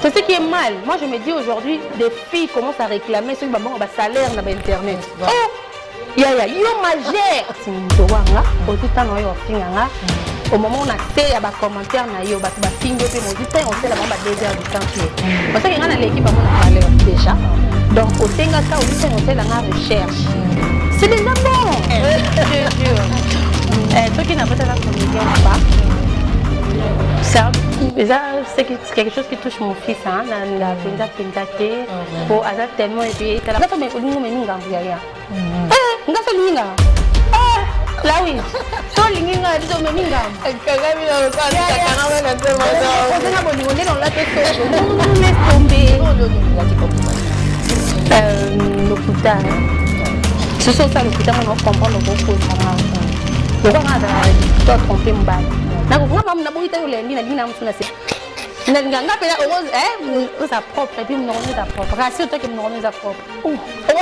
C'est ce qui est mal. Moi, je me dis aujourd'hui, des filles commencent à réclamer sur le salaire dans Internet. Yo majeur. Au moment où on a fait des commentaires, on a fait des on sait la 2 heures du temps. Parce que l'équipe a parlé déjà. Donc, au Tengaka, on sait la recherche. C'est déjà bon. Je jure. Ceux qui n'ont pas la comédien ou pas, ça, c'est quelque chose qui touche mon fils. La pintate, pour Azat tellement et puis là oui, so linginga dizo meninga. Ce sont ça le putain on comprend le bon coup ça. Le quoi on a trompé mon bail. Na ko ngam na boita le ndi na lina msuna se. Na nganga pela on sa propre et puis on sa propre. Rassure toi que on sa propre. On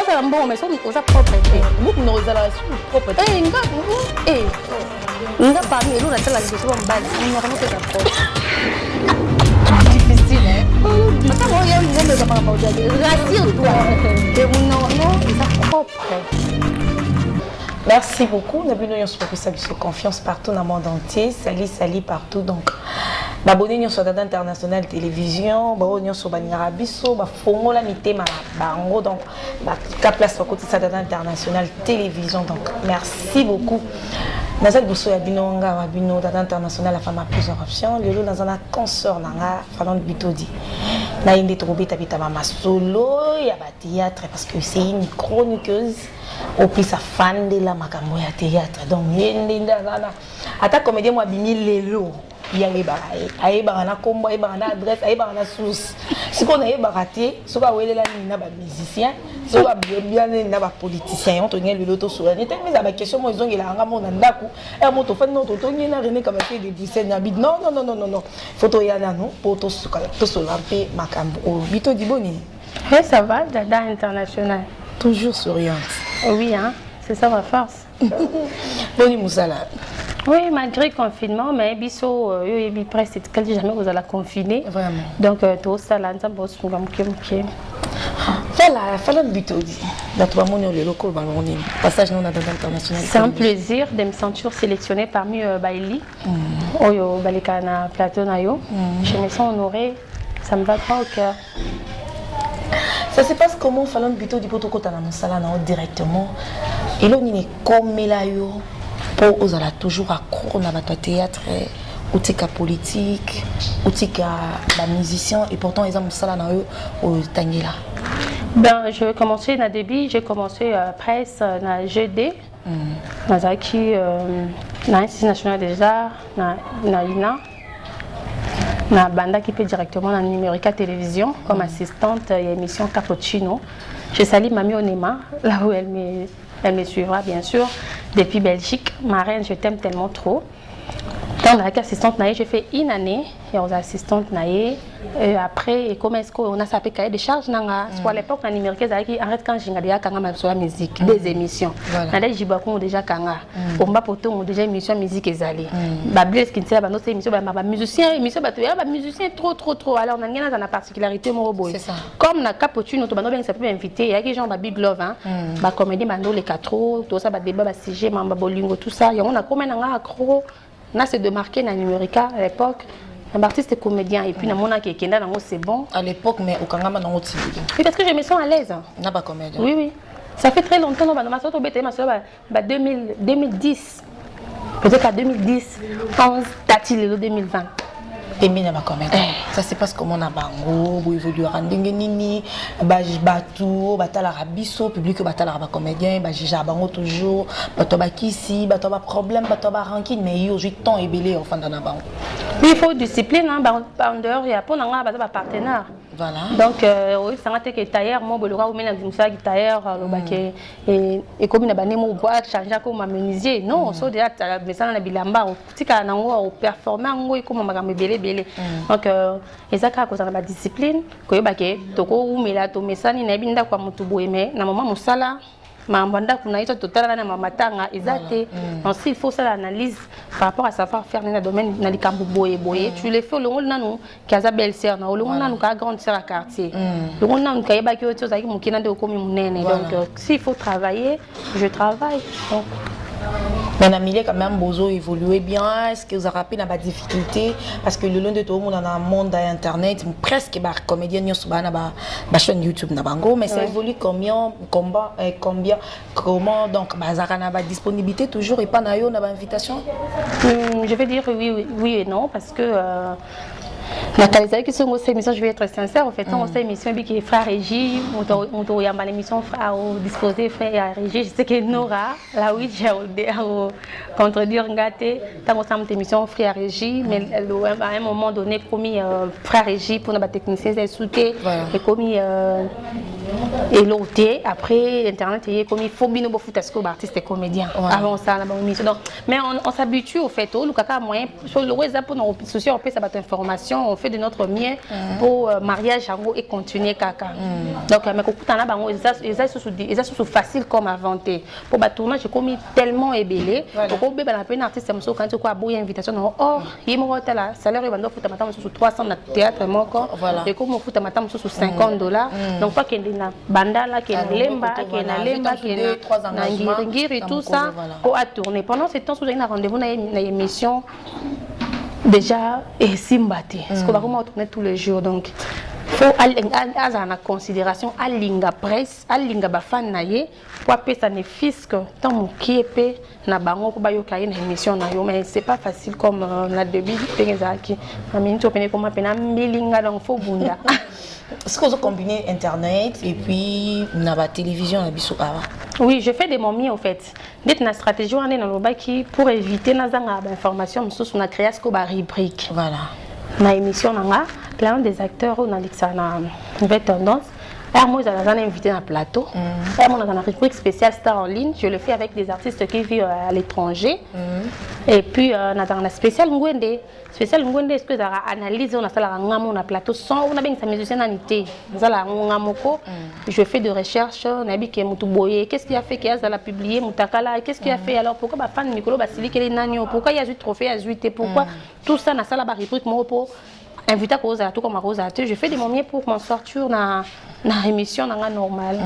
ça bon mais on sa propre. Vous nous ça la propre. Nga parmi nous la telle la question en balle. On sa propre. Difficile hein. Mais ça moi il y a une bonne pas rassure-toi. Que on sa propre. Merci beaucoup. Nous avons confiance partout dans le monde entier. Sali partout. Donc, abonnez-vous sur Dada International Télévision. Abonnez-vous sur Banirabiso. Fongola mité ma bango. Donc, la place pour côté Dada International Télévision. Donc, merci beaucoup. Nazal Bousso Yabinonga Wabino Dada International la femme a plusieurs options. Le lot dans un consort nanga Fallon Bitodi. Na inde trouvé tabita mama solo ya ba théâtre parce que c'est une chroniqueuse. Au plus sa fan de la makambo ya théâtre donc yende ndana ata comédien moi bimi lelo ya ayeba na kombo ayeba na adresse ayeba na source siko na yeba raté soka welela ni na ba musicien soka bien na ba politicien on tonye lelo to sola ni tellement za ba question mo izongela nga mo na ndaku e mo to fa no to tonye na René Kabake de Bruxelles na bid non photo ya na no poto soka to sola pe makambo o bito diboni ça va Dada International toujours souriante. Oui, hein, c'est ça ma force. Boni Moussala. Oui, malgré le confinement, mais biso, presque jamais vous allez confiner. Vraiment. Donc, tout ça, là, ça bosse pour passage non international. C'est un plaisir de me sentir sélectionnée parmi Baili. Oyo Balikana Plateau Nayo. Je me sens honorée, ça me va pas au cœur. Ça se passe comment Fallon Bito di Potokota na Moussala directement. Et là on est comme là yo pour aux ala toujours à court na bato théâtre ou tika politique ou tika ba musicien et pourtant ils ont Moussala na yo au Tangela. Ben je commençais na début, j'ai commencé presse na GD. Nazaki na Institut national des arts na INA. Na banda qui peut directement dans Numérica Télévision comme assistante à l'émission Cappuccino. Je salue Mami Onema, là où elle me suivra bien sûr, depuis Belgique. Ma reine, je t'aime tellement trop. Dans la assistante naïe, j'ai fait une année et aux assistantes naïe. Et après, comment est-ce qu'on a sapé cahier de charge nanga? Soit à l'époque, en numérique, ils arrêtent quand j'ai regardé kanga même sur la musique, des émissions. Nada jibakou déjà kanga. Omba poto ont déjà émission musique ezali. Bablis qui ne sait pas notre émission, bah musicien, émission bah musicien trop. Alors on a une particularité mon robot. Comme na Cappuccino, to bano bien ça peut inviter. Il y a des gens bah Big Love hein, bah comédie bando les quatre, tout ça bah débat bah CG, mamba bolingo tout ça. Y a on a comme un accro. On a se démarqué dans Numérica à l'époque. Un artiste et comédien et puis na mona qui est c'est bon. À l'époque mais au Kangama dans autre. Oui parce que je me sens à l'aise. N'a pas comédien. Oui. Ça fait très longtemps dans ma sorte BT ma soeur 2010. Peut-être qu'à 2010, 11 tati le 2020. Et mina ma comédien. Ça se passe comme on a bango, vous évoluer randingue nini, batou, batala rabiso, public batala ba comédien, jija bango toujours, batoba kisi, batoba problème, batoba ranking mais yo j'ai temps et belé au fond dans bango. Il faut discipline hein, en dehors il y a pour nga ba partenaire. Voilà. Donc oui, ça m'a été que tailleur moi bolora ou mena dimsa tailleur le baké et comme na bané mo boire changer comme menuisier. Non, so déjà mais ça na bilamba tika na ngo performer ngo comme makambe belé. Donc ezaka ko za ba discipline ko yebake toko umela to mesani na binda kwa mutu boyeme na mama musala mambanda kuna ito total na mamatanga ezate. Donc s'il faut ça l'analyse par rapport à savoir faire dans le domaine na likambo boye tu le fais le ngol nanu kaza belle sœur na le ngol nanu ka grande sœur à quartier. Le ngol nanu ka yeba ki oto za ki mukina de komi munene. Donc s'il faut travailler, je travaille. Donc mais la milieu quand même bozo évoluer bien. Est-ce que vous avez rappelé dans la difficulté parce que le long de tout le monde dans le monde d'internet presque bah comédien n'y a pas bah chaîne YouTube na bango mais ça évolue comment donc bah ça n'a pas disponibilité toujours et pas na yo na ba invitation. Je vais dire oui et non parce que Nathalie, qui sont ces émissions, je vais être sincère, en fait, on sait émission qui est frère Régie, on a une émission à disposer frère Régie, je sais que Nora, là oui, j'ai contredire Ngate, tant qu'on a une émission frère Régie, mais à un moment donné, commis frère Régie pour nos techniciens, c'est soutenu, et commis et l'autre, après l'internet, il y a commis Fobino Bofutasco, artiste et comédien, avant ça, la bonne émission. Mais on s'habitue au fait, le caca moyen, sur le réseau pour nos soucis, on peut savoir information. On fait de notre mieux pour mariage et continuer caca. Donc mais quand c'est facile comme inventé. Pour le tournage j'ai commis tellement ébélé. Pour que la peine artiste me quand tu quoi boy invitation oh il me rete là salaire il va doit foutre matam sur 300 na théâtre mon corps et comme on foutre matam sur $50. Donc pas qu'il na bandala qu'il lemba qu'il na ngiri et tout ça pour à tourner pendant ce temps sous un rendez-vous na émission déjà et Simbati parce qu'on va vraiment tourner tous les jours donc faut aller en considération à linga presse à linga bafan naie pour appeler ça ne fisc tant mon qui est na bango pour bayoka une émission na yo mais c'est pas facile comme la début tengezaki na minute opene comme apena milinga donc faut bunda. Est-ce que vous combinez internet et puis la télévision na biso awa? Oui, je fais des momies en fait. Dès na stratégie on est dans le baki pour éviter na zanga information sur na créer ce ko ba rubrique. Voilà. Na émission nanga plein des acteurs on a dit ça na nouvelle tendance. Et moi j'ai invité dans plateau. Et moi dans la rubrique spéciale Star en ligne, je le fais avec des artistes qui vivent à l'étranger. Et puis dans la spéciale Ngwende. Spécial Ngwende est-ce que ça analyse on a ça la ngamo na plateau son on a bien sa musicien anité. Ça la ngamoko. Je fais de recherche, na bi ke mutu boye, qu'est-ce qui a fait qu'il a publié mutakala, qu'est-ce qui a fait alors pourquoi ba fan Nicolo Basili qu'elle est nanio, pourquoi il y a eu trophée, il y a eu pourquoi tout ça na ça la rubrique mo pour invité à cause à tout comme à cause à je fais des momies pour m'en sortir na émission na normale.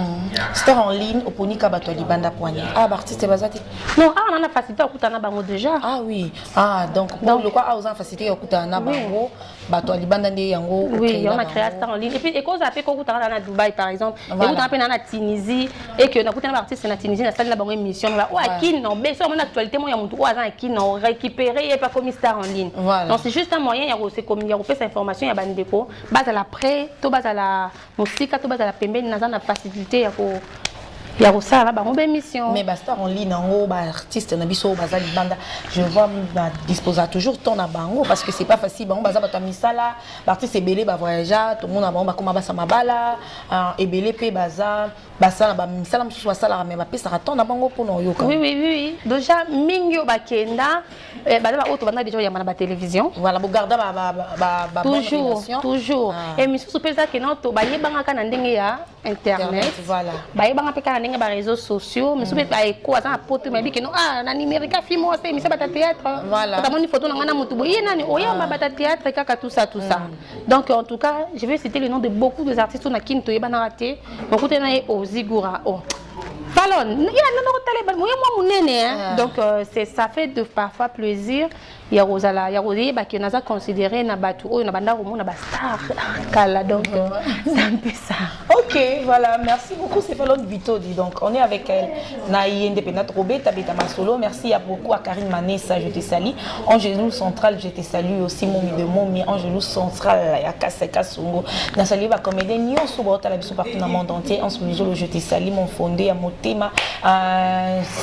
Star en ligne au ponika bato libanda poignet. Ah artiste bazati. Non, on a facilité à kutana bango déjà. Ah oui. Ah donc le quoi a aux facilité à kutana bango bato libanda ndé yango. Oui, on a créé Star en ligne et puis cause après ko kutana na Dubaï par exemple, et kutana pe na Tunisie et que na kutana artiste na Tunisie na salle la bango émission là. Oh akine non, mais ça mon actualité moi ya mutu o azan akine non récupérer et pas comme Star en ligne. Donc c'est juste un moyen ya c'est comme ya faire cette information ya bandeko, base à la prêt, to base à la musique to base à la pembe na na facilité ya ko ça là ba mon émission mais basta en ligne en haut ba artiste na biso bazali banda je vois disposer toujours ton na bango parce que c'est pas facile bango baza bato misala ba artiste ebele ba voyager tout le monde na bango ba koma ba samabala ebele pe baza basa ba misala mususu basala mais ba pesa ton na bango pour no yoka. Oui déjà mingyo ba kenda baza ba auto banda déjà ya na ba télévision voilà bo garda ba toujours et mususu pesa que non to ba yebanga kana ndenge ya internet voilà ba yebanga pe kana ndenge ba réseaux sociaux mais souvent ba eko aza poto mais que non na numérique film moi c'est mais ça ba théâtre voilà notamment une photo na mutu boye nani oya ba théâtre kaka tout ça donc en tout cas je vais citer le nom de beaucoup de artistes na kinto yeba na raté beaucoup tena Ozigura Talon, il y a un donc ça fait de parfois plaisir. Il y a Rosala, il y a Rosé qui nous a considéré na batu, oh na banda romo na star kala donc c'est un peu ça. Ok, voilà, merci beaucoup Céphalote Vito dit donc on est avec elle. Naïe indépendante Robé Tabita Masolo, merci à beaucoup à Karine Manessa, je te salue. Angelou Central, je te salue aussi Momi de Momi, Angelou Central, ya Kaseka Songo. Na salue ba comédien nyonso ba otala biso partout dans le monde entier. En ce jour je te salue mon fondé à Motema,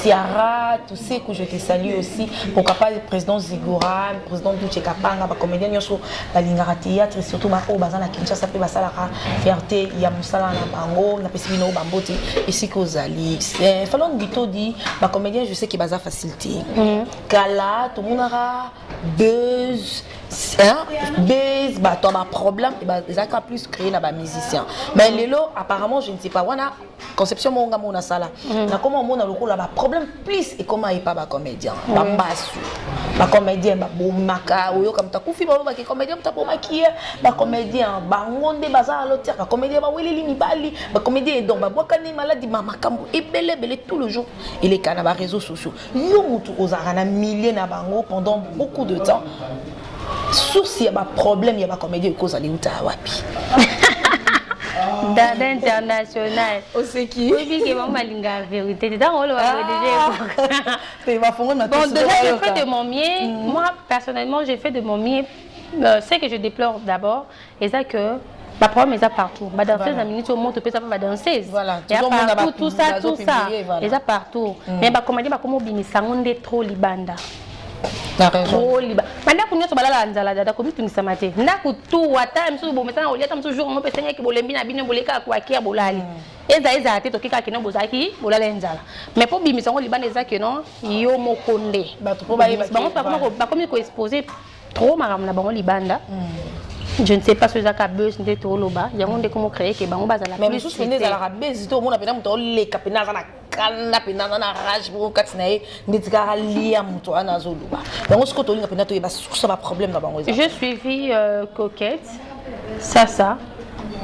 Ciara, tous ceux que je te salue aussi. Pourquoi pas le président Zigura Laura, président Duche Kapanga, ba comédien nyoso ba lingara théâtre surtout ba o bazana Kinshasa pe basalaka fierté ya musala na bango na pesibino bambote ici kozali. Falon bito di ba comédien je sais que baza facilité. Kala tout monara buzz buzz bah toi ma problème et bah ça a plus créé na ba musicien. Mais lelo apparemment je ne sais pas wana conception monga mona sala. Na comment mona lokola ba problème plus et comment il pas ba comédien. Ba basu. Ba comédien ba bomaka oyo comme ta kufi ba ke comédien ta bomaki ba comédien ba ngonde baza lotir ba comédien ba weleli mibali ba comédien donc ba bwakani maladie mama kambo ebele bele tout le jour il est kana ba réseaux sociaux. Yo mutu ozara na milliers na bango pendant beaucoup de temps. Source il y a pas problème il y a pas comédien cause aller uta wapi. Dans l'international. On sait qui? Oui, oui, qui va malinga vérité. Dans on le va déjà. C'est ma fonction de bon, déjà j'ai fait de mon mieux. Moi personnellement j'ai fait de mon mieux. Ce que je déplore d'abord, c'est ça que le problème est ça partout. Ma danseuse à minute au monde peut pas danser. Voilà. Il y a partout tout ça. Et ça partout. Mais bah comment dire bah comment bini sangonde trop libanda. raison. Manda kunya to balala nzala dada ko bitungisa mate. Ndaku tu wata msu bo metana oliata msu jour mo pesenga ki bolembi na bino boleka kwa kia bolali. Eza ate to kika kino bozaki bolala nzala. Mais po bimisa ngo libanda eza que non yo mokonde. Ba to po ba yeba. Ba komi ko exposer trop maram na bango libanda. Je ne sais pas si ça a besoin de loba. Il y a des comment créer que bango bazala plus. Mais je suis à la base to mona pena muto le kapena na kana pena na rage pour katsinae nditika lia muto ana zoluba. Bango ce que to linga pena to yeba ça ba problème na bango. Je suivi Coquette. Ça.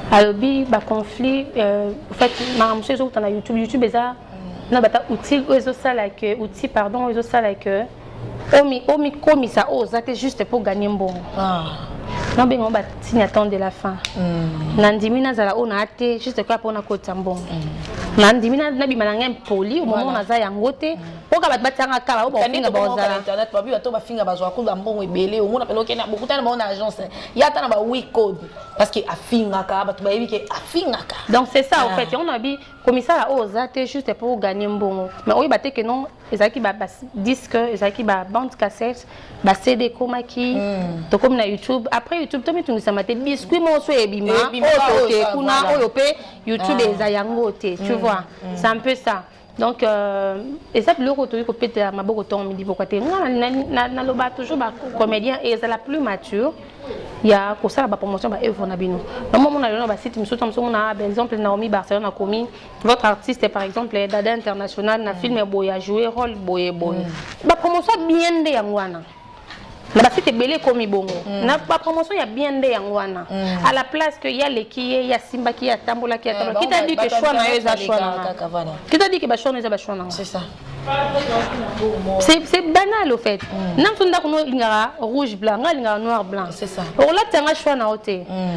Alobi ba conflit en fait maram chez autres na YouTube eza na bata outil ozo sala que outil pardon ozo sala que omi komisa ozate juste pour gagner bon. Non ben on va attendre de la fin. Nandimi na zala ona ate juste quoi pour na kota mbongo. Nandimi na bima na ngem poli au moment na za yangote oka batanga kala o ba finga bazala internet ba bi bato ba finga bazwa ko mbongo ebele o mona pelo kena beaucoup tana ba na agence ya tana ba we code parce que afinga ka bato ba yebi ke afinga ka. Donc c'est ça en fait on a bi commissaire ozate juste pour gagner mbongo. Mais oyi baté que non ezaki ba disque ezaki ba bande cassette ba CD komaki to comme na YouTube après YouTube to mitungisa mate biscuit mo so ebima o te kuna oyo pe YouTube ezayango te tu vois c'est un peu ça donc et ça le retour ko pété ma boko ton mi di pourquoi te na loba toujours ba comédien et c'est la plus mature il y a ko ça ba promotion ba Evo na bino na moment na lona ba site mi sotam so na par exemple Naomi Barcelone a commis votre artiste par exemple Dada International na film boya jouer rôle boye ba promotion bien de yangwana na ba site belé komi bongo na ba promotion ya bien de yangwana à la place que y a les qui y a Simba qui a Tambola qui a Tambola qui t'a dit que choix na eza choix na qui t'a dit que ba choix na eza ba choix na c'est ça c'est banal au fait nam sonda ko lingara rouge blanc lingara noir blanc c'est ça or là tanga choix na ote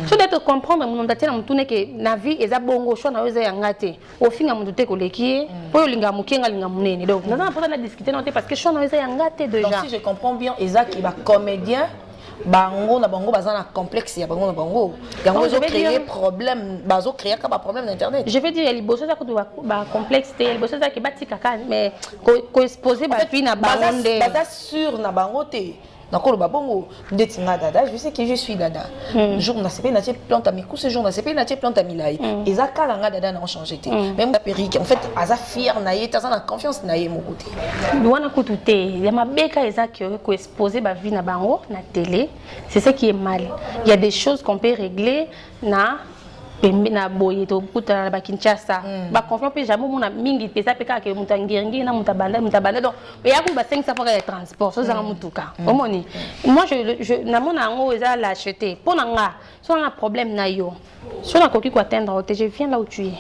so d'être comprendre mon ndatela mutune ke na vie eza bongo choix na eza yangate au finga mutute ko leki po linga mukenga linga munene donc na na pas discuter na ote parce que choix na eza yangate déjà donc si je comprends bien Isaac il va comédien bango na bango bazana complexe ya bango na bango yango zo créer problème bazo créer ka ba problème d'internet je vais dire les bosso ça ko ba complexité les bosso ça ki batika kan mais ko exposer ba fi na bango de baza sur na bango te nakolo ba bongo ndetinga dada je sais que je suis dada jour na CP na tie plante à mikou ce jour na CP na tie plante à milai et ça kala nga dada na changer te même la perruque en fait aza fier na yé taza na confiance na yé mon côté wana kutute ya mabeka eza ko exposer ba vie na bango na télé c'est ce qui est mal il y a des choses qu'on peut régler na pembe na boye to kuta ba Kinshasa ba confiance pe jamais mona mingi pesa pe ka ke mutangiringi na mutabanda donc ya ku ba 500 fois de transport so za mutuka omoni moi je na mona ngo eza l'acheter pour nga so un problème na yo so na koki ko atteindre je viens là où tu es.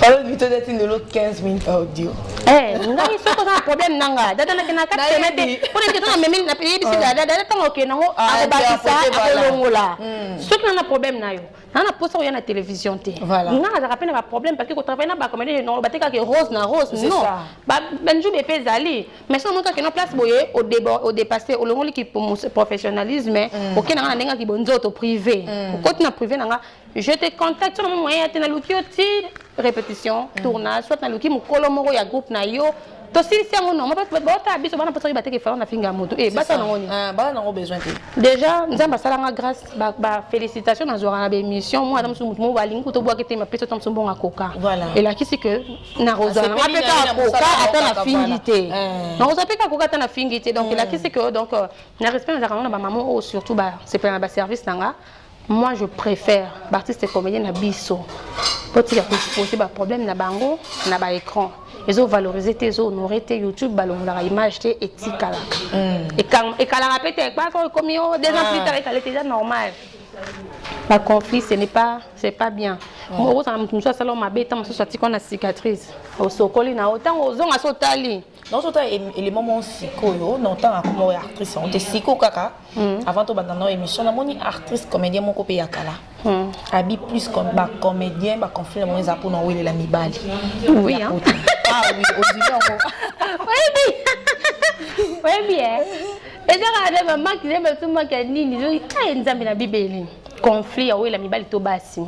Parle vite d'être de l'autre 15 minutes audio. Ngai so ko na problème nanga dada na kena 4 semaines pour que tu na memi na payer bisi dada tango ke nango a batisa a longola so que na problème na yo na posa o ya na télévision te nga za rappelle ba problème parce que ko travailler na ba comédie non bateka ke rose na rose non ba benju be pezali mais so mo ka ke na place boye au dépasser au longoli qui pour professionnalisme OK na nga ki bonzoto privé ko na privé na nga je te contacte sur le moyen te na lukio ti répétition tournage soit na luki mukolo moko ya groupe na yo to si on non pas bota biso bana peut battre que faire na finga moto bata na ngoni bana ngo besoin déjà nzamba sala nga grâce ba félicitations na zora na ba émission moi madame Soumou mo balingi to boa kete ma peso tam sombo nga coca et là qui c'est que na rosa na peka coca ata na fingité na rosa peka coca ata na fingité donc là qui c'est que donc na respect na ba maman surtout ba c'est pas ba service nanga. Moi, je préfère l'artiste comédien na biso. Pour dire que c'est possible, problème na bango, na ba écran. Ils ont valorisé tes honoré tes YouTube, ballon la image tes éthique là. Et quand la répète, pas comme des amplitudes avec elle déjà normal. La conflit, c'est pas bien. Moi, ça me soit salon ma bête, moi soit qu'on a cicatrice. Au sokoli na autant aux on a sotali. Non, surtout les moments psycho, non tant comme actrice, on te psycho kaka. Avant tout dans émission, la moni artiste comédien mon copé yakala. Habille plus comme ba comédien, ba conflit mon zapo non oui la mibali. Oui hein. Ah oui, au dîner oui bien. Et ça a maman qui aime tout moi qui ni ai nzambi na bibeli. Conflit oui la mibali to basi.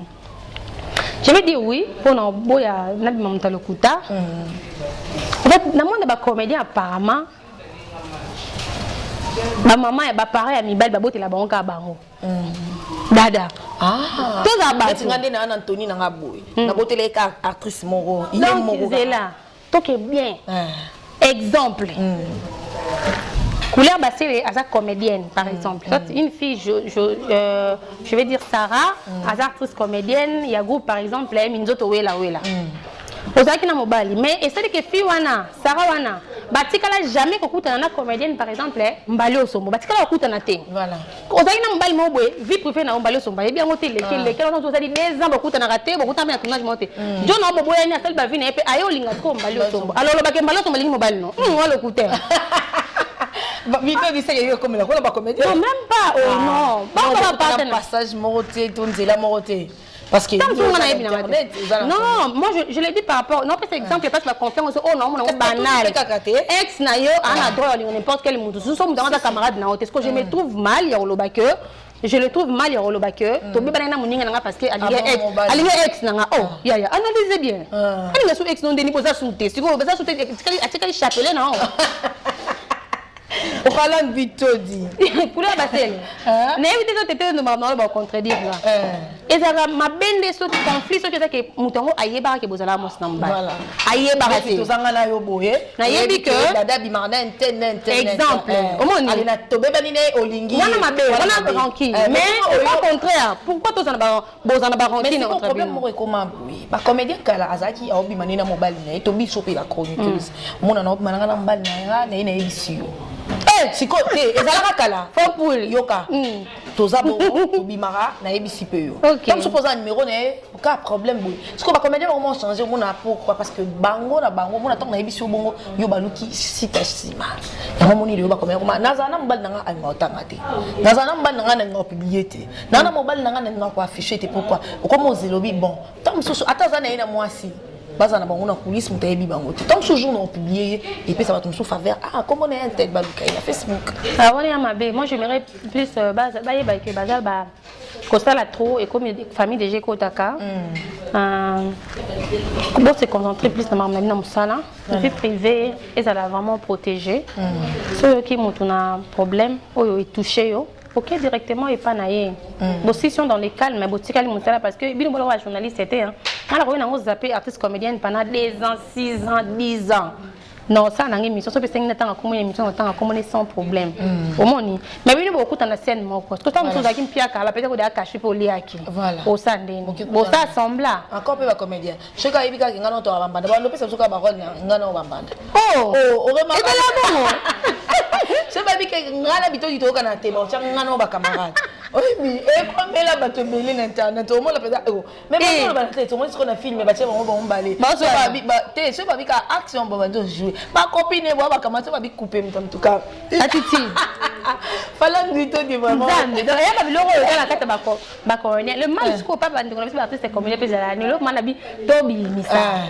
Je vais dire oui pour non boya na bimamta lokuta. En fait, dans le monde des comédiens, apparemment, ma maman est pareil à mi belle babote la banque à bango. Dada. Ah. Tout ça bas. Tu regardes na Anthony na ngaboy. Na bote les actrice moro. Il est moro. C'est là. Tout est bien. Exemple. Couleur bassée à sa comédienne, par exemple. Une fille, je vais dire Sarah, à sa actrice comédienne, il y a groupe par exemple, Minzoto Wela. Ozaki na mobali mais et c'est que fille wana Sarah wana batikala jamais kokuta na comédienne par exemple mbali osombo batikala kokuta na te voilà ozaki na mobali mobwe vie privée na mbali osombo yebi yango te leke wana ozali 2 ans bakuta na raté bakuta na tournage moté jo na bobo yani asali ba vie na epe ayo linga ko mbali osombo alors lobake mbali osombo lingi mobali no wala kuta Vito dit ça comme la comédienne non même pas oh non pas un passage moroté tonzela moroté. Parce que non, moi je l'ai dit par rapport. Non, c'est exemple, parce que la confiance, oh non, on banal. Ex na yo, on a droit n'importe quel monde. Nous sommes dans un camarade na est-ce que je me trouve mal, ya olobake. Je le trouve mal, ya olobake. To be banana muninga nga parce que alinga ex na nga. Oh, ya analysez bien. Alinga sous ex non deni posa souté. Si vous posa souté, atikali chapelet na. Au parlant Vito dit. Couleur basel. N'évitez pas de te demander de contredire là. Et ça va ma bende ce conflit ce que mutongo ayeba ke bozala mos namba. Voilà. Ayeba ke tozanga na yo boye. Na yebi que dada bimana internet. Exemple. Omoni. Alina tobe banine olingi. Wana mabe, wana tranquille. Mais au contraire, pourquoi tozana ba bozana ba rentine entre problème mo comment oui. Ba comédien kala azaki obimani na mobile na to bi choper la chroniqueuse. Mona na obimana na mobile na na ebisio. Siko te ezalaka kala fo poule yoka tozabo tobimara na yebisi pe yo comme suppose un numéro ne ka problème boy siko ba comédien vraiment changer mona pourquoi parce que bango na bango mona tant na yebisi bongo yo baluki sita sima ya moni yo ba comédien kuma nazana mbal nanga ay ngotanga te nazana mbal nanga na publier te nana mobile nanga na ko afficher te pourquoi comme ozelobi bon tant mususu atazana ina mwasi basa na bango na coulisses mutayebi bango tant toujours on publier et puis ça va tomber sous faveur comment on est un tel baluka il a Facebook on est à ma bé moi j'aimerais plus basa ba que basal ba costa la trop et comme famille de Jeko Taka bon se concentrer plus dans ma na musala vie privée et ça l'a vraiment protégé ceux qui ont un problème ou est touché yo ok directement et pas naïe bon si sont dans les calmes mais botikali musala parce que bino bolo journaliste c'était hein alors on a zappé artiste comédienne pendant 2 ans 6 ans 10 ans non ça n'a émission ça peut être une temps comme émission temps comme sans problème au moni mais bino beaucoup dans la scène moi parce que tant que ça qui pia kala peut-être que caché pour liaki voilà au sandeni bon ça sembla encore peu ba comédien je ka ibika ngano to bambanda ba lopesa suka ba role ngano bambanda oh vraiment et là bon c'est pas bika ngala bito to kana te ba ngano ba camarade oui mais et comme là ba to belé internet au moins la peut-être même pas ba tête au moins ce qu'on a filmé ba tient bon balé c'est pas bika action ba jouer ma copine et moi va commencer à couper en tout cas attitude fallait du tout du vraiment donc il y a le rôle dans la carte ba corner le mal jusqu'au papa on a artiste comme il peut la le mal abi tobi misa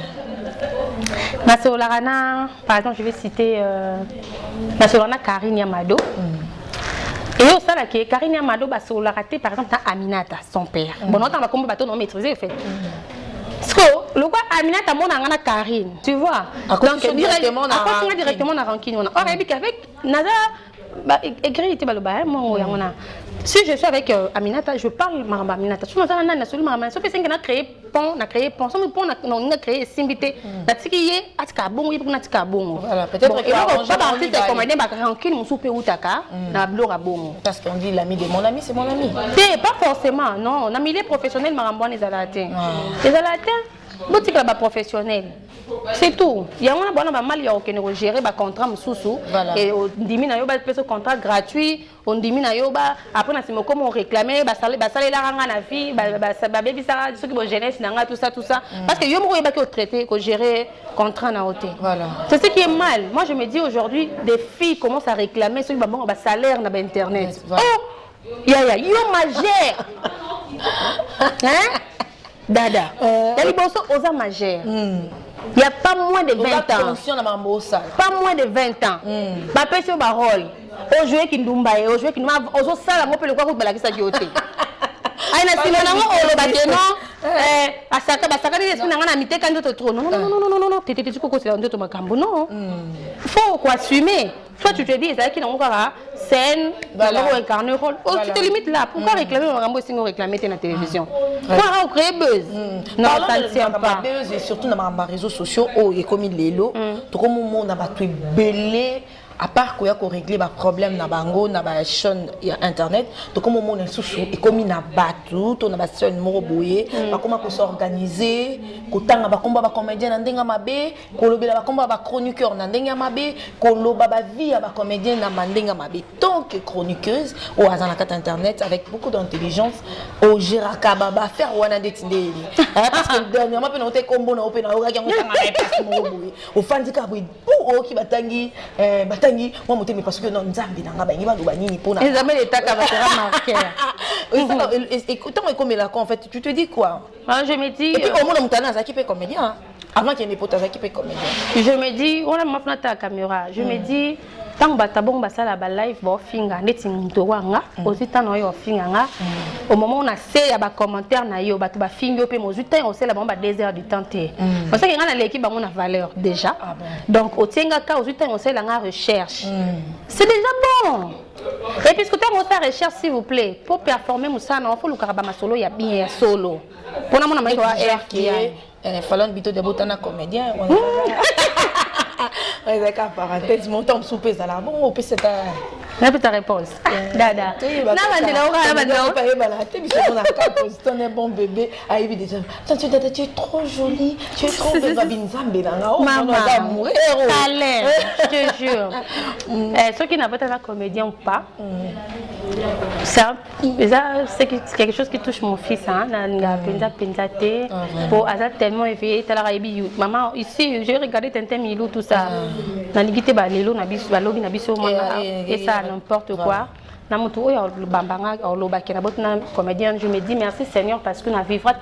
na solarana par exemple je vais citer na solarana Karine Amado et au ça là que Karine Amado ba solarate par exemple Aminata son père bon on va comme bateau non maîtriser en fait le quoi Aminata mon angana Karine, tu vois. Donc directement na rancune on. Or avec Naza écrit était baloba mon yangona. Si je suis avec Aminata, je parle maramba Aminata. Tu m'entends na solo maramba. So pesen na créer pont, so pont na créer simbité. Na tikiye atika bongo yipo na tika bongo. Voilà, peut-être que pas artiste comédien ba rancune mon soupe utaka na blora bongo. Parce qu'on dit l'ami de mon ami, c'est mon ami. C'est pas forcément, non, na milieu professionnel maramba les alaté. Les alaté boutique là-bas professionnel. C'est tout. Il y a un mal qui gérer un contrat et on diminue un contrat gratuit, on diminue après on réclamer la vie, ceux qui vont jeunesse tout ça parce que yo mo traité que gérer contrat na hôtel. Voilà. C'est ce qui est mal. Moi je me dis aujourd'hui des filles commencent à réclamer ceux qui vont salaire na internet. Oh, yo majeur. Hein? Dada. Les bosso aux majeurs. Il n'y a pas moins de 20 ans. Pas moins de 20 ans. Ma personne parole. Au jouer qui nous mbaye, au jouer qui nous a, au sala on peut le quoi pour la qui s'agiote. Aïe na sima nango olo bateno. Asaka ni sima nanga na mité quand tu trop. Non. Tété tu koko c'est on te makambo non. Faut quoi assumer. Toi tu te dis ça qui n'ont pas scène, alors incarner rôle. Oh tu te limites là. Pourquoi réclamer makambo si on réclamer la télévision? Pourquoi créer buzz? Non ça ne tient pas. Buzz et surtout dans les réseaux sociaux oh et comme lelo, tout comme on a battu belé. À part qu'il y a régler les problèmes na bango na ba chaîne internet donc comme on est sous et comme il na battu on a ba chaîne moro boyé ba comment ko s'organiser ko tanga ba combat ba comédien na ndenga mabe ko lobela ba combat ba chroniqueur na ndenga mabe ko loba ba vie ba comédien na mandenga mabe tant que chroniqueuse au hasard na carte internet avec beaucoup d'intelligence au géraka baba faire wana detinde parce que dernièrement pe na ote combo na open na oka ki ngotanga na passe moro boyé au fandika boy o ki batangi moi monter mais parce que non nzambe nanga bangi ba nini pona les amis les taka va sera marqué écoute comme là en fait tu te dis quoi je me dis et puis au moins mutana za qui peut comédien avant qu'il y ait des potes za qui peut comédien je me dis on a maintenant ta caméra je me dis tant que bon basala ba live ba finga neti muntu wanga aussi tant no yo finga nga au moment on a fait ya ba commentaire na yo ba to ba finga pe mo zuta on sait la bomba 2 heures du temps té on sait que nga na l'équipe ba mon valeur déjà donc au tienga ka au zuta on sait la nga recherche c'est déjà bon et puisque tu as fait recherche s'il vous plaît pour performer musa na faut le karaba solo ya bien ya solo pour na mona mai wa RK fallait bito de botana comédien on est d'accord parenthèse mon temps souper ça là bon on peut c'est la petite réponse dada tu es bon bébé tu es trop jolie tu es trop belle maman talent je te jure ceux qui n'avaient pas un comédien ou pas c'est quelque chose qui touche mon fils hein pour tellement éveillé maman ici j'ai regardé Tintin Milou tout ça na ligité ba lelo na biso ba lobi na biso et ça n'importe quoi na mutu oyo bambanga olobaki na botna comédien je me dis merci Seigneur parce que na vivra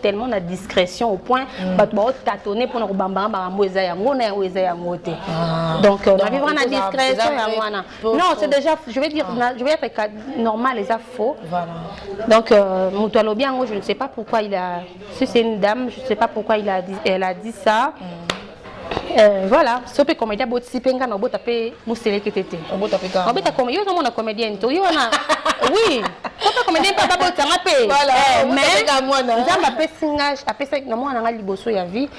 tellement na discrétion au point ba to tâtonner pour na bambanga ba mboza yango na eza yango te donc na vivra na discrétion ya mwana non c'est déjà je vais être normal les faux voilà donc mutu alobi yango je ne sais pas pourquoi si c'est une dame je ne sais pas pourquoi elle a dit ça. Voilà, si on peut comédien, si penga na bota pe musele ketete. On bota pe ka. On bota comédien, yo na comédien to yo na. Oui, on peut comédien pas bota nga pe. Voilà, mais nzamba pe singa, apesa na mwana nga liboso ya vie.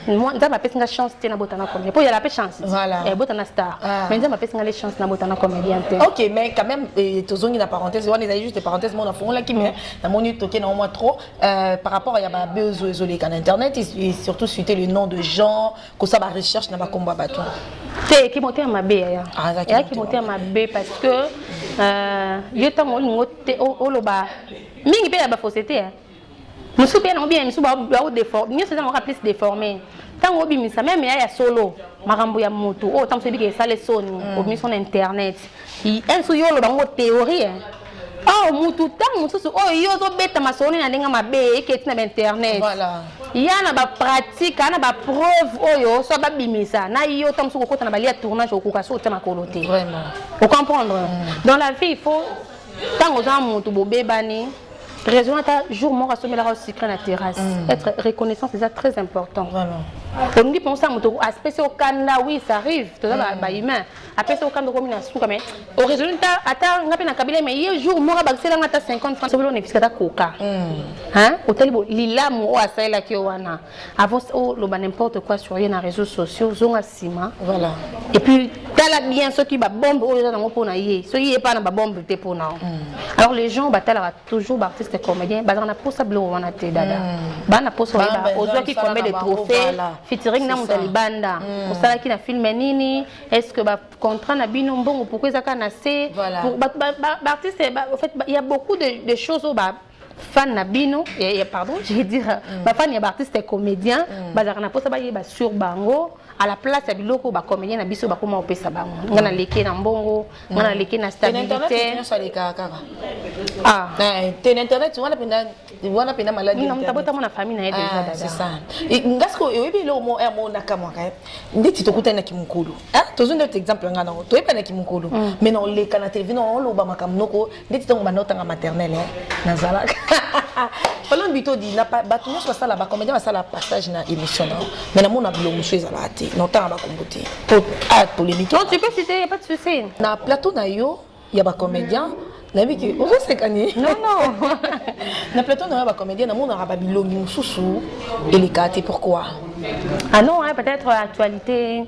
Nzamba pe singa chance te na bota na comédien. Pour y a la pe chance. Voilà. Bota na star. Mais nzamba pe singa les chances na bota na comédien te. OK, mais quand même tozongi na parenthèse, on est juste des parenthèses mon enfant là qui mais na moni toqué na moins trop par rapport à ya ba bezo isolé kan internet et surtout citer le nom de gens que ça va recherche na ba combat bateau. C'est qui monter à ma baie ya. Ya qui monter à ma baie parce que yo tango ngote oloba mingi pe ya ba fausseté hein. Musu pe na bien musu ba déformer, ni c'est ça on plus déformé. Tango bimisa même ya solo makambo ya moto o tango sebi ke sale soni au mis son internet. Un so yo lo bango théorie hein. Oh mutu tango musu oh yo zo beta masoni na ndinga mabe ke tina internet. Voilà. Il y a ba pratique, na ba preuve oyo so ba bimisa na yo tango ko kota na balia tournage au kokaso ta makoloté. Vraiment. Vous comprendre? Dans la vie il faut tango za mutu bobebani raison à jour mort à sommer la sucre na terrasse être reconnaissant c'est ça très important vraiment on dit penser à mon aspect au Canada oui ça arrive tout ça ba humain après au Canada comme na souka mais au résultat ata ngapi na kabila mais hier jour mort ba sela ngata 50 francs sur le fiscata coca hein hôtel lila mo asaila ki wana avant le n'importe quoi sur les réseaux sociaux zonga sima voilà et puis tala bien ceux qui ba bombe au dans pour na yé ceux qui est pas na ba bombe te pour na alors les gens batala toujours ba artiste comédien ba na pour ça blo wana te dada ba na pour ça ba ozo qui combien de trophées featuring na mutalibanda osala ki na film nini est-ce que ba contrat na bino mbongo pourquoi ezaka na c pour ba artiste en fait il y a beaucoup de choses au ba fan na bino et pardon je vais dire ba fan ya artiste et comédien bazaka na posa ba yeba sur bango à la place ya biloko ba comédien na biso ba koma opesa bango ngana leke na mbongo ngana leke na stabilité ah t'es internet tu wana pena maladie non tabota mon famille na déjà c'est ça ngasko ebi lo mo mo nakamwaka nditi tokuta na kimukulu ah tozo ndo exemple ngana to epa na kimukulu mais non leka na télévision on lo ba makamnoko nditi tongo banota nga maternelle na zalaka Falon bito di na ba tu nyos basala ba comédien basala passage na émission mais na mona bilo muso ezala ate non tant ba kombote pour polémique non tu peux citer y a pas de souci na plateau na yo ya ba comédien na bi que on va se gagner non na plateau na ba comédien na mona ba bilo mususu et les kate pourquoi ah non hein, peut-être actualité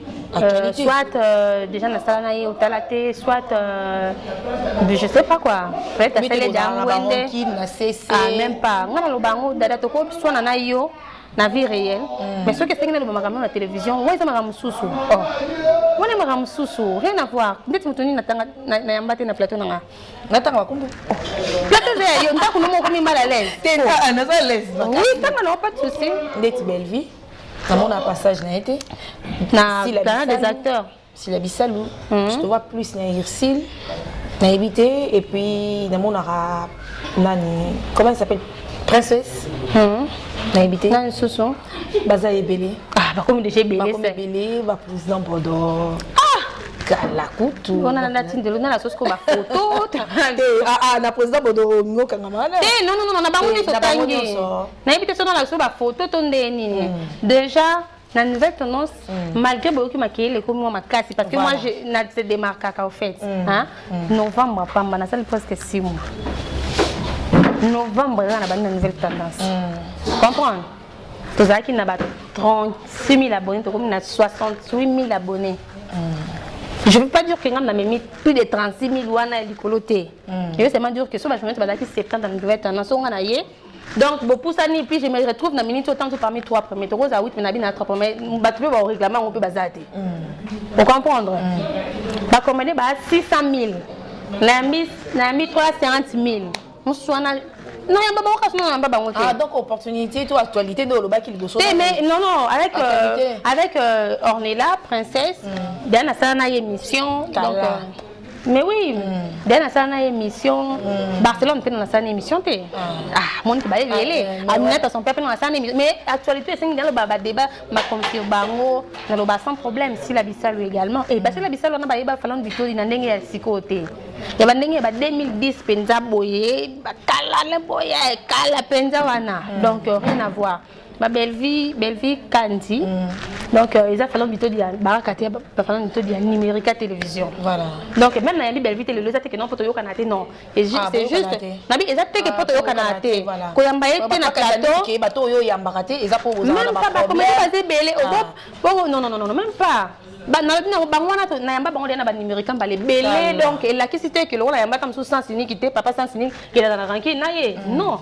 soit déjà na sala na au talaté soit je sais pas quoi peut-être à celle ah même pas ngana lo bango dada to ko soit na yo na vie réelle mais ce que c'est que na ba la télévision ouais ça m'a mususu oh on m'a mususu rien à voir ndeti mutoni na tanga na yambate na plateau na natanga kumbu plateau de yo ndako no mo ko mi mal à l'aise tenta na za l'aise oui tanga non pas de souci ndeti belle vie na mon passage n'a été na des acteurs si la Bissalou je te vois plus na Irsil na évité et puis na mon nani comment il s'appelle princesse na évité nani soso baza ebele ah ba comme déjà belé c'est belé ba président Bodo la kutu on a la tinde na la sauce ko ba photo ah na président Bodo ngoka ngamala non na bango ni sotangi na évité so na la sauce ba photo to ndeni déjà la nouvelle tendance malgré beaucoup qui m'a créé comme moi ma casse parce que moi je na se démarque au fait hein novembre pamba na salle presque 6 mois novembre là na nouvelle tendance comprendre tous ça qui n'a pas 36 000 abonnés comme na 68 000 abonnés je ne veux pas dire que nous avons mis plus de 36 000 ouana et du coloté. Je veux seulement dire que si je me suis 70 dans la nouvelle tendance, donc, pour ça, puis je me retrouve dans la minute autant parmi 3 premiers. Tu as 8, mais tu 3 premiers. Tu peux réclamer, on peut bazater. Pour comprendre. Comme on est 600 000, on a mis 350 000. Non, il y a pas de ah, donc opportunité, toi, actualité de l'Oba qui le mais non, avec Ornella, princesse, dans la émission. Donc, mais oui, dans la émission, Barcelone était dans la émission. Ah, mon qui balait les Aminata son père dans la émission. Mais actualité, c'est dans le débat, ma confiance bango, dans le sans problème, si la Bissau également. Et parce que la Bissau, on a pas fallu du tout, il y a un côté. Il y a 2010 penza boye kala boye kala penza wana donc rien à voir ma belle vie Kandi donc ils a fallu plutôt dire barakati pas fallu plutôt dire numérique télévision voilà donc même na belle vie télé que non poto yo kanate non et c'est juste nabi exact que poto yo kanate ko yamba ete na plateau ke bato yo yamba kate eza po boza na ba comment passer belé au non même pas na bangwana to na yamba bango na ba numérique ba les belé donc et la qui c'était que le na yamba comme sous sens unique papa sens unique qui est dans la ranking na ye non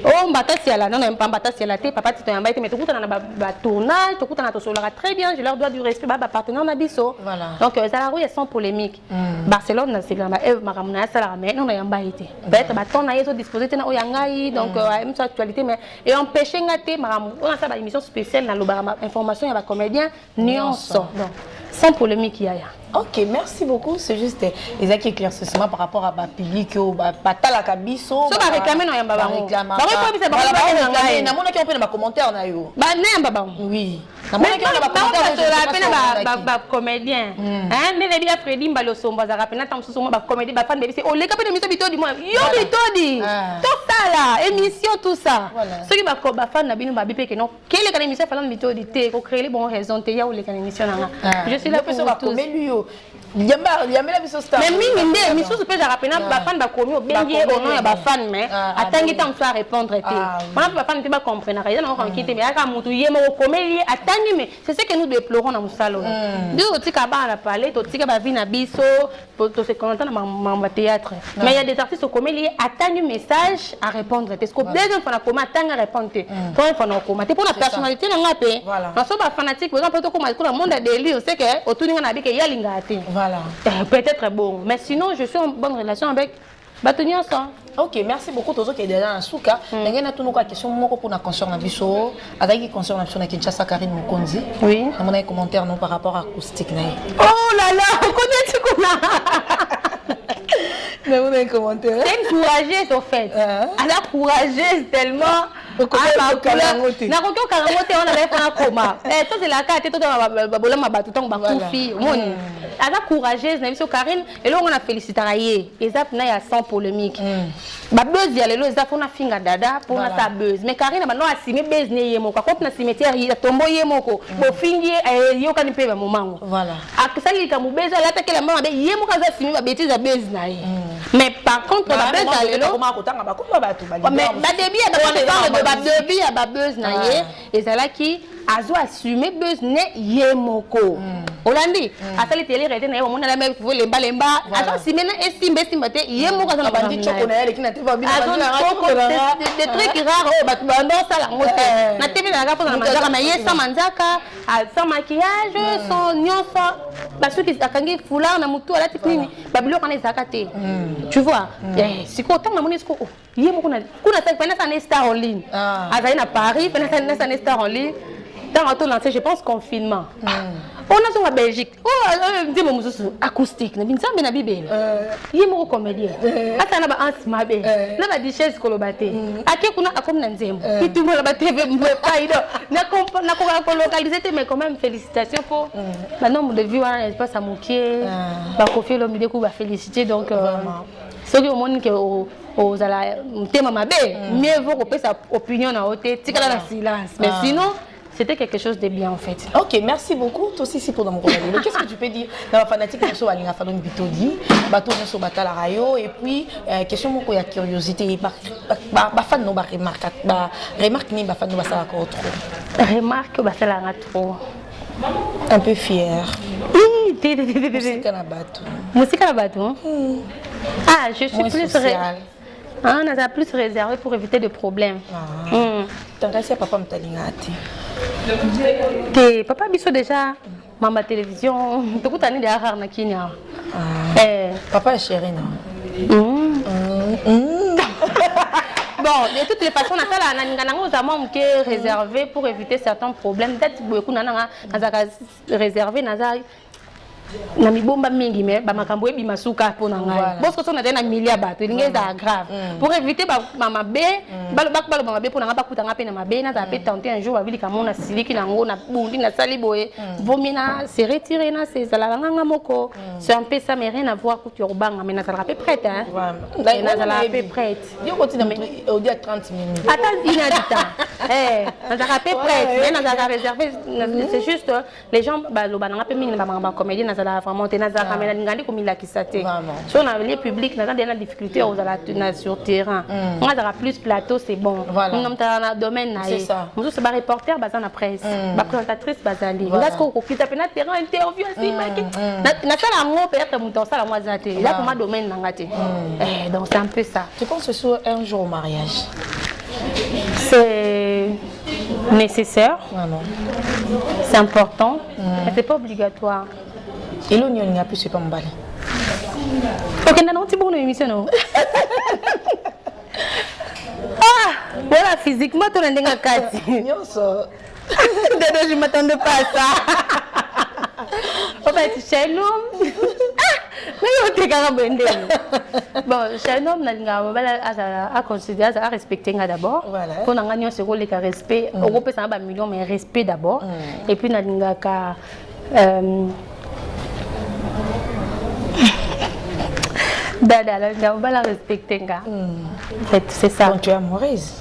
oh mbata siala non même pas mbata siala te papa ti to yamba mais to kuta na ba tournage to kuta na to solara très bien je leur dois du respect ba partenaire na biso donc ça la rue est sans polémique Barcelone c'est vraiment maramuna sala mais non na yamba été peut-être ba ton na yeso disposer na oyangai donc même sa actualité mais et empêcher ngate maramu on a ça ba émission spéciale na loba information ya ba comédien nuance donc sans polémique il y a. Ok, merci beaucoup. C'est juste les acquis éclaircissements par rapport à ma public ou pas la cabisso. Ça va réclamer non yamba bango. Ça va réclamer. Na mona qui on peut dans ma commentaire na yo. Ba na yamba bango. Oui. comédien mais les bien Freddy Mbalo somba za rapena tam so ba comédie ba fan de c'est o le capé de mission bitodi moi yo bitodi tout ça là émission tout ça ceux qui ba fan na bino ba bipé que non quelle est émission fan bitodi té ko créer les bonnes raisons té ya ou les émission na je suis là pour tout mais mingi nde misusu pe za rapena ba fan ba komi o bengi o non ya ba fan mais atangi tam so répondre té on ba fan te ba comprendre rien on quitter mais aka mutu yemo ko comédie atangi mais c'est ce que nous déplorons dans musalo deux tika ba na parler to tika ba vie na biso to se connecter na ma théâtre mais il y a des artistes au comédie atangi message à répondre est-ce que deuxième fois na comment atangi répondre toi fois na comment pour la personnalité na ngape na so ba fanatique par exemple to comme dans monde de lui on sait que otuninga na bike yalinga ate voilà peut-être bon mais sinon je suis en bonne relation avec Batonia ça. Ok, merci beaucoup tous ceux qui est déjà en souka. N'engagez pas tout nos questions moko pour na concert na biso. Avec qui concert na biso na Kinshasa Karine Mukonzi. Oui. On a un commentaire non par rapport à acoustique na. Oh là là, connais-tu quoi? Mais on a un commentaire. C'est une courageuse au fait. Elle a courageuse tellement. Na kokyo karangote on avait fait un coma. Toi c'est la carte toi dans babola mabatu tong bakufi. Moni. Elle a courageuse na biso Karine et là on a félicité raillé. Ezap na ya sans polémique. Ba buzz ya lelo ezap on a finga dada pour na sa buzz. Mais Karine ba no asime buzz ne yemo ka kopna cimetière ya tombo yemo ko. Bo fingi yo kan pe ba momango. Voilà. Akisali ka mubeza la ta kela mama be yemo ka za simi ba bêtise ya buzz na ye. Mais par contre ba buzz ya lelo mais ba début ba début ya ba buzz na ye ezalaki azo assumer buzz ne yemoko. Olandi asali télé rete na ye mona la même faut lemba azo assumer na estimbe te yemoko za na bandi choko na ele kina te va bina des trucs rares oh batu bando sala ngote na TV na gapo na manzaka na ye sans manzaka sans maquillage sans nyonso basuki akangi foulard na mutu ala tipini babilo kana zakate tu vois si ko tant na moni sko yemoko na kuna sa pena sa star en ligne azali na Paris pena sa star en ligne dans tout lancé je pense confinement on a sur la Belgique oh dis mon mususu acoustique na binzambe na bibele yemoko comédien ata na ba ansmabe na ba dichesse kolobate ake kuna akom na nzembo itumo la ba TV mbaido na ko localiser mais quand même félicitations pour le nombre de vues en espace à Mokié ba confier l'homme de coup ba féliciter donc ceux qui au monde que aux ala thème mabe mieux vaut qu'on sa opinion na hauteur tikala na silence mais sinon c'était quelque chose de bien en fait. Ok, merci beaucoup. Toi aussi, pour dans mon collègue. Qu'est-ce que tu peux dire dans la fanatique de Soalinga Fadon Bitodi, bateau de Sobatala Rayo, et puis question beaucoup de curiosité, fan no remarque ni fan no basala trop. Remarque basala trop. Un peu fier. Musique à la bateau. Musique à la bateau. Ah, je suis plus on a plus réservé pour éviter des problèmes. T'as papa m'talingati. Papa biso déjà maman télévision tout année derrière na Kenya. Papa est chéri non. Bon, de toutes les façons, on a réservé pour éviter certains problèmes. Peut-être beaucoup de réservé na mibomba mingi mais ba makambo ebi masuka pona ngai parce que on a des milliards bato lingeza grave pour éviter ba mama be balo mama be pona ngaba kutanga pe na mabe na za pe tenter un jour babili kamona siliki na ngo na bundi na saliboye vomina se retirer na c'est la nganga moko c'est un peu ça mais rien à voir que tu obanga mais na za peu prête hein na za peu prête yo continue au dia 30 minutes attends il y a du temps na za peu prête mais na za réservé c'est juste les gens ba lo bananga pe mingi ba mama comédie na la vraiment tenaza kamera ngandi ko mila kisate so on a les publics na des difficultés aux ala sur terrain on a plus plateau c'est bon on a domaine na nous c'est ba reporter ba na presse ba présentatrice bazali parce que ko kita pena terrain interview asi na sala ngo peut-être muto sala moi zate là pour ma domaine na ngate donc c'est un peu ça. Tu penses sur un jour au mariage c'est nécessaire c'est important mais c'est pas obligatoire. Et l'on n'y a plus ce qu'on balai. Ok, non, tu bon émission non. Ah, voilà physiquement tu n'as pas qu'à dire. Je m'attendais pas à ça. En fait, chez nous, Mais tu es carrément bon, chez un homme, à considérer, à respecter d'abord. Voilà. Pour nous gagner ce rôle de respect, on peut ça un million, mais respect d'abord. Et puis, nous on va la respecter. C'est ça. Donc, tu es amoureuse.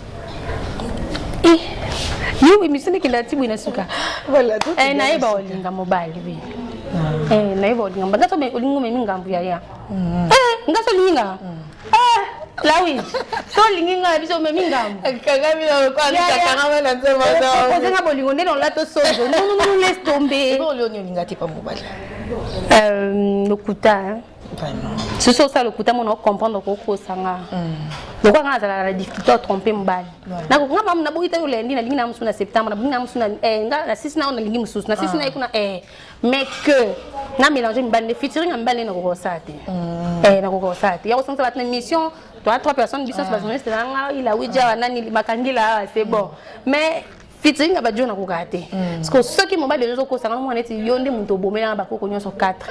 Oui, mais ce n'est que la tibu na suka. Voilà, tout est na eba olinga mobile bi. Na eba olinga ngato me olinga me ngambu ya. Ngaso linga. La oui. So linga biso me ngambu. Kagami na ko ali kagama na nzema za. Ko zenga bolingo ndelo la to sozo. Non, laisse tomber. Bon le olinga ti pa mobile. Lokuta. Vraiment. Ce sont ça le coup on comprendre ko sanga. Donc quand on a la difficulté à tromper mbali. Na ko ngamba na boita yo lendi na lingina musu na septembre na lingina musu na na sisi na lingina musu na sisi na ikuna mais que na mélanger mbali ne featuring mbali na ko sate. Na ko sate. Ya ko senza la mission toi 3 personnes biso se bazoner c'est nga il a wija nani makangila c'est bon. Mais featuring abajo na ko gate. Parce que ceux qui mobile les autres ko sanga mo neti yonde muto bomela ba ko nyonso 4.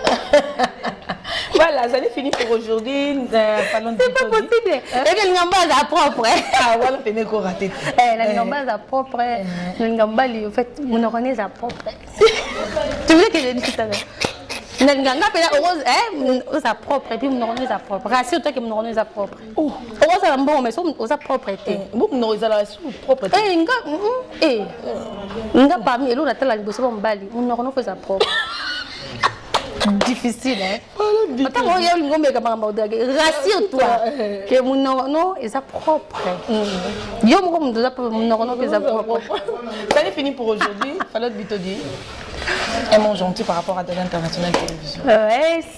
Voilà, ça est fini pour aujourd'hui. C'est pas possible. Et que l'ingamba est propre. Ah, voilà, c'est encore raté. L'ingamba est propre. L'ingamba, en fait, mon oreille est propre. Tu veux que je dise ça? L'ingamba est rose, est propre. Et puis mon oreille est propre. Rassure-toi que mon oreille est propre. Oh, rose est bon, mais c'est propreté. Mon oreille est propre. L'ingamba parmi l'autre, la tête, mon bali. Mon oreille est propre. Difficile, hein? Rassure-toi que mon nom est propre. Yo, mon nom est propre. Ça est fini pour aujourd'hui. Fallait Bitodi. Un mot gentil par rapport à Dada International Télévision.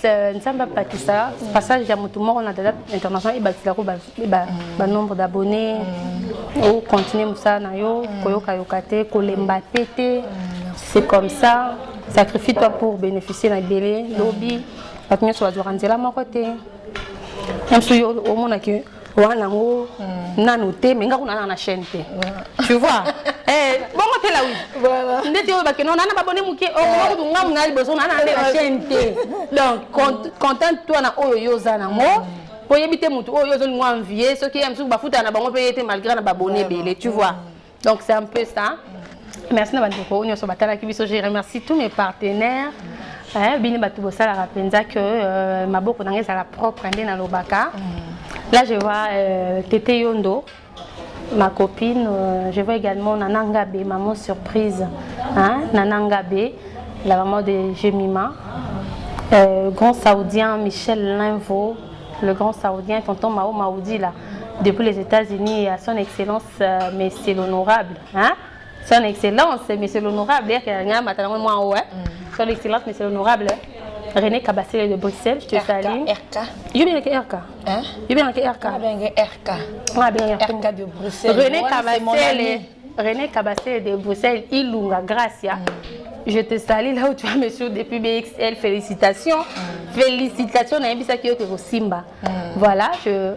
C'est pas ça. Passage à tout le monde, on a Dada International et nombre d'abonnés. On continue ça, c'est comme ça. Sacrifie-toi pour bénéficier d'un bébé, lobby, parce que tu vas rendre la côté. Même si au monde que on a noté, mais on a la chaîne. Tu vois? Bon, on est là oui. Voilà. On a abonné mouké, on a besoin la chaîne. Donc, contente-toi na oyo zana mo. Pour éviter mutu oyo zone moi envier, ce qui aime sous bafuta na bango payer malgré na abonné belé, tu vois? Donc c'est un peu ça. Merci Nabandoko, nous sommes à Kibiso. Je remercie tous mes partenaires. Bini Batou Bossa la penza que ma boko n'angé à la propre indé na lobaka. Là je vois Tété Yondo, ma copine. Je vois également Nananga B, maman surprise. Nananga B, la maman de Jemima. Grand saoudien Michel Linvo, le grand saoudien tonton Mao Maoudi là, depuis les États-Unis à son excellence, mais c'est l'honorable. Son excellence, monsieur l'honorable, son excellence, monsieur l'honorable, René Cabassel de Bruxelles, je te salue. RK. Je viens avec RK. Je viens avec RK. RK de Bruxelles. René Cabassel de Bruxelles, Ilunga, Gracia. Je te salue là où tu as monsieur depuis BXL. Félicitations. Félicitations, Naïbisa Kiyoko Simba. Voilà,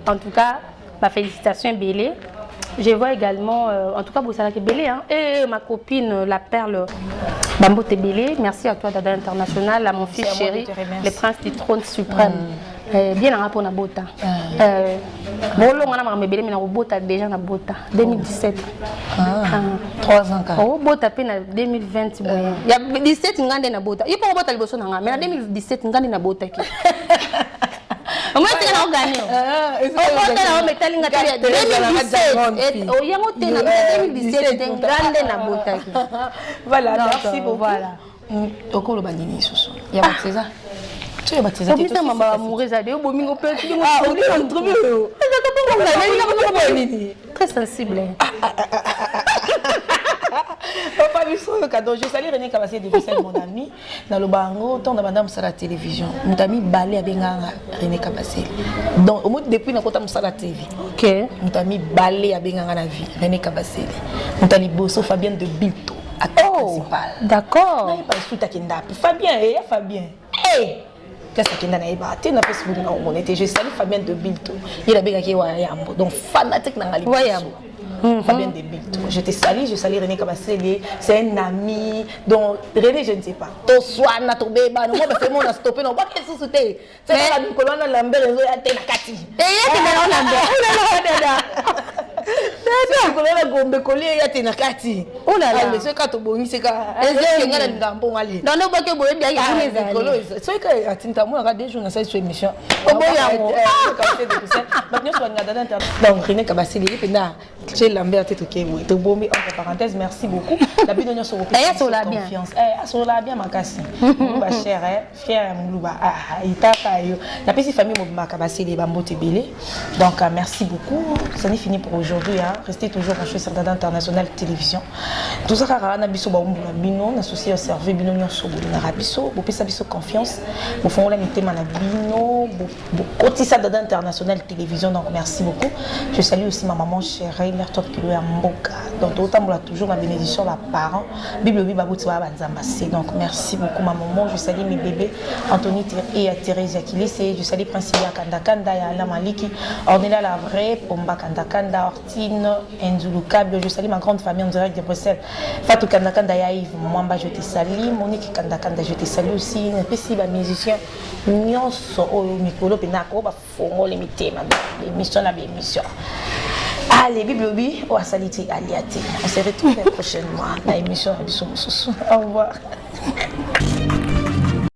en tout cas, ma félicitation est belle. Je vois également, en tout cas, Boussala Kébélé, et ma copine, la perle Bambo Tébélé. Merci à toi, Dada International, à mon fils chéri, le prince du trône suprême. Bien en rapport à Bota. Bon, on a mais on a Bota déjà na Bota, 2017. 3 ans. Oh, Bota peine en 2020. Il y a 17 ans na Bota. Il faut Bota le Bosson, mais en 2017 ans na Bota. Moi, c'est un gagné. On met talinga talia 2017. Oh, yango tena 2017 ngande na bota. Voilà, merci beaucoup. Voilà. Toko lo bandini soso. Ya bateza. Tu es baptisé. Tu es maman mourir ça de bomingo peut tu on est en trouvé. Très sensible. Papa biso le cadeau. Je salue René Kabassé de Bruxelles, mon ami. Dans le bango, tant de madame ça la télévision. Mon ami balé avec René Kabassé. Donc au moins depuis na kota musala TV. OK. Mon ami balé avec na vie René Kabassé. Mon ami Bosso Fabien de Bilto. Oh, d'accord. Pas sous ta kenda. Fabien, Fabien. Hey. classe akenda na yeba te na Facebook na on était je salue Fabien de Bilto il a bien qui wa yambo donc fanatique na ngali Fabien de Bilto je te salue René Kabasele c'est un ami donc René je ne sais pas to swana to beba no moi ba fait mon stopper non pas que sous-souté c'est la Nicolas na Lambert zo ya te na kati et qui na Lambert Nicolas Gombe collier ya te na kati oh là là c'est quand to bongi c'est ka est-ce que ngala ngambo ngale non non ba ke boye bien ya les amis c'est que atinta moi regardé jour na cette émission oh boyango maintenant soit ngada d'internet donc René Kabasele et na chez Lambert te toké oui to bombi entre parenthèses merci beaucoup la bidonio sur vos confiance sur la bien makasi ba cher fier muluba itaka yo la petite famille Mobimba Kabasele ba mbote belé donc merci beaucoup ça n'est fini pour aujourd'hui hein restez toujours branchés sur Dada International Télévision tout ça car na biso ba umbula bino na souci au service bino nyonso na rabiso bo pesa biso confiance bo fongola mitema na bino bo kotisa Dada International Télévision donc merci beaucoup je salue aussi ma maman chérie mère toi qui lui a mboka donc autant toujours ma bénédiction ma parents bible ba bouti ba banzamba c'est donc merci beaucoup ma maman je salue mes bébés Anthony et Thérèse Akilese je salue Principia Kandakanda ya la Maliki Ornella la vraie Pomba Kandakanda Ortine Enzulu Kabio je salue ma grande famille en direct de Bruxelles Fatou Kandakanda ya Yves Mwamba je te salue Monique Kandakanda je te salue aussi pesi ba musicien nyonso oyo mikolo penako ba fongo les mitema l'émission na émission. Allez, Bibliobi, on va saluer Aliate. On se retrouve prochainement dans l'émission. Au revoir.